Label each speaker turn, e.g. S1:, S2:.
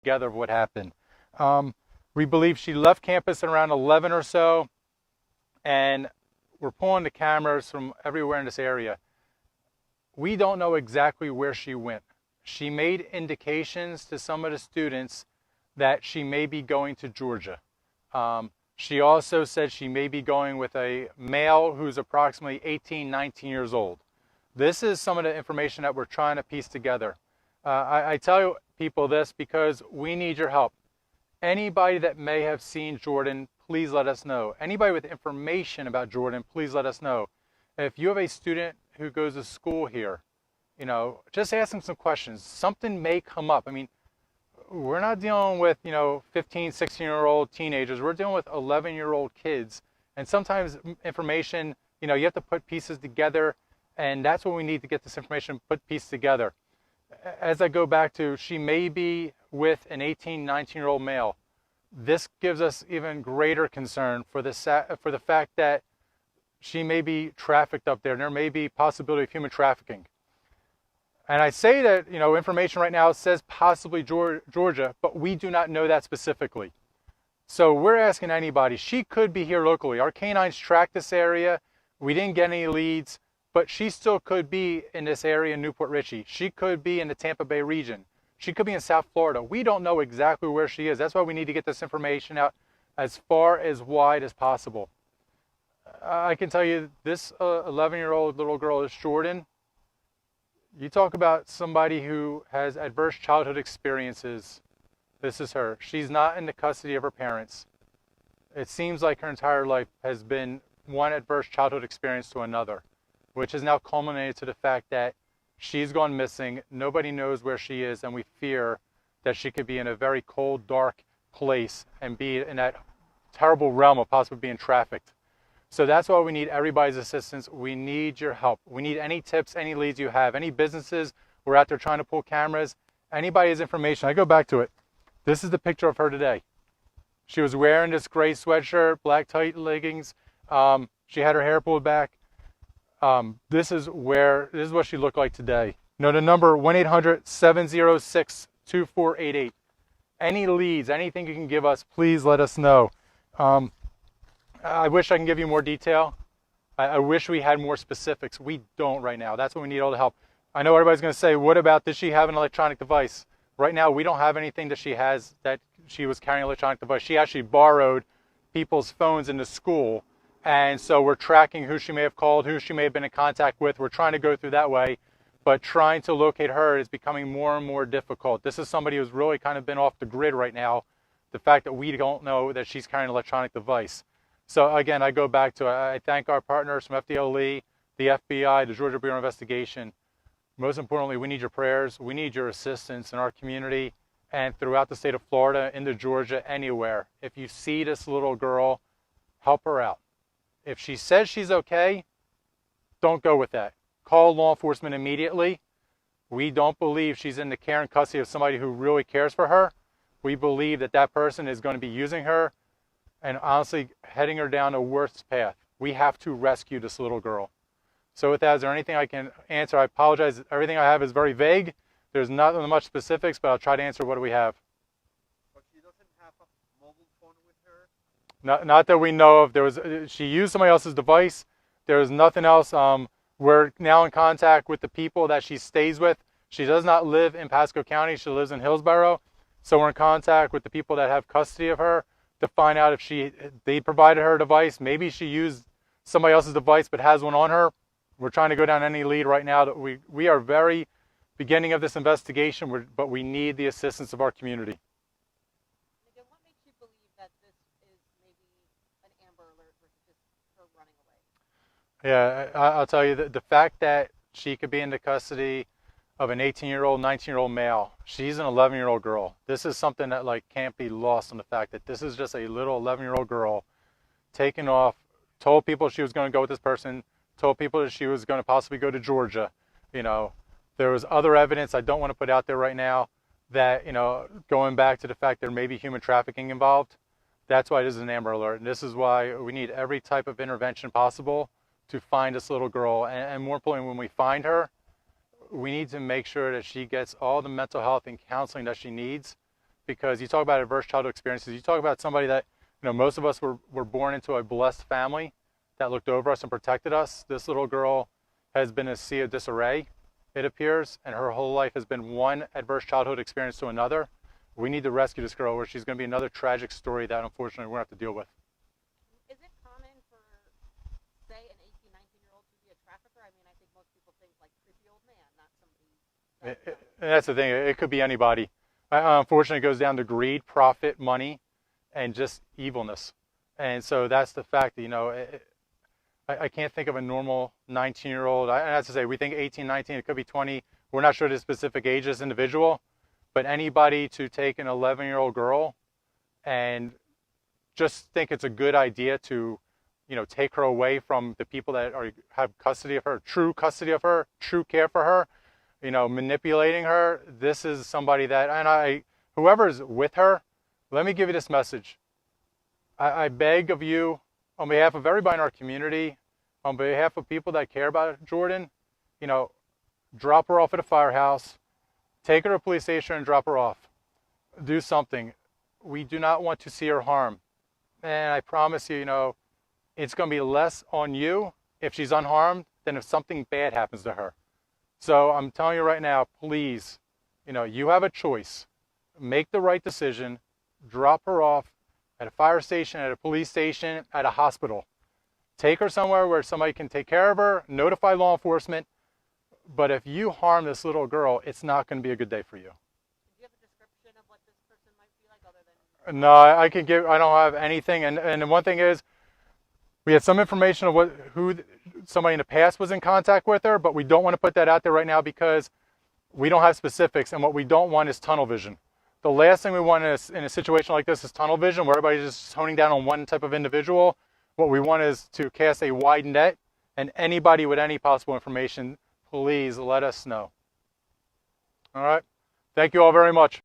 S1: together of what happened. We believe she left campus at around 11 or so, and we're pulling the cameras from everywhere in this area. We don't know exactly where she went. She made indications to some of the students that she may be going to Georgia. She also said she may be going with a male who's approximately 18, 19 years old. This is some of the information that we're trying to piece together. I tell people this because we need your help. Anybody that may have seen Jordan, please let us know. Anybody with information about Jordan, please let us know. If you have a student who goes to school here, just ask them some questions. Something may come up. I mean, we're not dealing with, 15, 16-year-old teenagers. We're dealing with 11-year-old kids. And sometimes information, you have to put pieces together, and that's what we need to get this information put pieces together. As I go back to, she may be with an 18, 19-year-old male. This gives us even greater concern for the fact that she may be trafficked up there, and there may be possibility of human trafficking. And I say that, information right now says possibly Georgia, but we do not know that specifically. So we're asking anybody. She could be here locally. Our canines tracked this area. We didn't get any leads, but she still could be in this area in Port Richey. She could be in the Tampa Bay region. She could be in South Florida. We don't know exactly where she is. That's why we need to get this information out as far as wide as possible. I can tell you this 11-year-old little girl is Jordan. You talk about somebody who has adverse childhood experiences. This is her. She's not in the custody of her parents. It seems like her entire life has been one adverse childhood experience to another, which has now culminated to the fact that she's gone missing. Nobody knows where she is, and we fear that she could be in a very cold, dark place and be in that terrible realm of possibly being trafficked. So that's why we need everybody's assistance. We need your help. We need any tips, any leads you have, any businesses. We're out there trying to pull cameras. Anybody's information. I go back to it. This is the picture of her today. She was wearing this gray sweatshirt, black tight leggings. She had her hair pulled back. This is what she looked like today. The number 1-800-706-2488. Any leads, anything you can give us, please let us know. I wish I can give you more detail. I wish we had more specifics. We don't right now. That's what we need all the help. I know everybody's going to say, what about, does she have an electronic device? Right now, we don't have anything that she has that she was carrying an electronic device. She actually borrowed people's phones in the school. And so we're tracking who she may have called, who she may have been in contact with. We're trying to go through that way. But trying to locate her is becoming more and more difficult. This is somebody who's really kind of been off the grid right now. The fact that we don't know that she's carrying an electronic device. So again, I go back to, I thank our partners from FDLE, the FBI, the Georgia Bureau of Investigation. Most importantly, we need your prayers. We need your assistance in our community and throughout the state of Florida, into Georgia, anywhere. If you see this little girl, help her out. If she says she's okay, don't go with that. Call law enforcement immediately. We don't believe she's in the care and custody of somebody who really cares for her. We believe that that person is going to be using her and honestly heading her down a worse path. We have to rescue this little girl. So with that, is there anything I can answer? I apologize. Everything I have is very vague. There's not much specifics, but I'll try to answer what do we have.
S2: But she doesn't have a mobile phone with her?
S1: Not that we know of. She used somebody else's device. There is nothing else. We're now in contact with the people that she stays with. She does not live in Pasco County. She lives in Hillsborough. So we're in contact with the people that have custody of her to find out if they provided her a device. Maybe she used somebody else's device but has one on her. We're trying to go down any lead right now. That we are very beginning of this investigation, but we need the assistance of our community.
S3: Again, what makes you believe that this is maybe an Amber Alert versus just her running away?
S1: Yeah, I'll tell you, the fact that she could be in the custody of an 18-year-old, 19-year-old male. She's an 11-year-old girl. This is something that can't be lost on the fact that this is just a little 11-year-old girl taken off, told people she was going to go with this person, told people that she was going to possibly go to Georgia. There was other evidence I don't want to put out there right now that, going back to the fact there may be human trafficking involved. That's why this is an Amber Alert. And this is why we need every type of intervention possible to find this little girl. And more importantly, when we find her, we need to make sure that she gets all the mental health and counseling that she needs, because you talk about adverse childhood experiences. You talk about somebody that, most of us were born into a blessed family that looked over us and protected us. This little girl has been a sea of disarray, it appears, and her whole life has been one adverse childhood experience to another. We need to rescue this girl, or she's going to be another tragic story that unfortunately we're going to have to deal with.
S3: Is it common for, say, an 18, 19-year-old to be a trafficker? I mean, I think most people think like creepy old man, not somebody.
S1: That's the thing. It could be anybody. Unfortunately, it goes down to greed, profit, money, and just evilness. And so that's the fact that, I can't think of a normal 19-year-old. I have to say, we think 18, 19, it could be 20. We're not sure the specific age of this individual, but anybody to take an 11-year-old girl and just think it's a good idea to, take her away from the people that have custody of her, true custody of her, true care for her, manipulating her. This is somebody that, and whoever's with her, let me give you this message. I beg of you, on behalf of everybody in our community, on behalf of people that care about Jordan, drop her off at a firehouse, take her to a police station and drop her off. Do something. We do not want to see her harm. And I promise you, it's going to be less on you if she's unharmed than if something bad happens to her. So I'm telling you right now, please, you have a choice. Make the right decision. Drop her off at a fire station, at a police station, at a hospital. Take her somewhere where somebody can take care of her, notify law enforcement. But if you harm this little girl, it's not going to be a good day for you.
S3: Do you have a description of what this person might be like other than?
S1: No, I don't have anything. And the one thing is, we had some information of who somebody in the past was in contact with her, but we don't want to put that out there right now because we don't have specifics, and what we don't want is tunnel vision. The last thing we want in a situation like this is tunnel vision, where everybody's just honing down on one type of individual. What we want is to cast a wide net, and anybody with any possible information, please let us know. All right. Thank you all very much.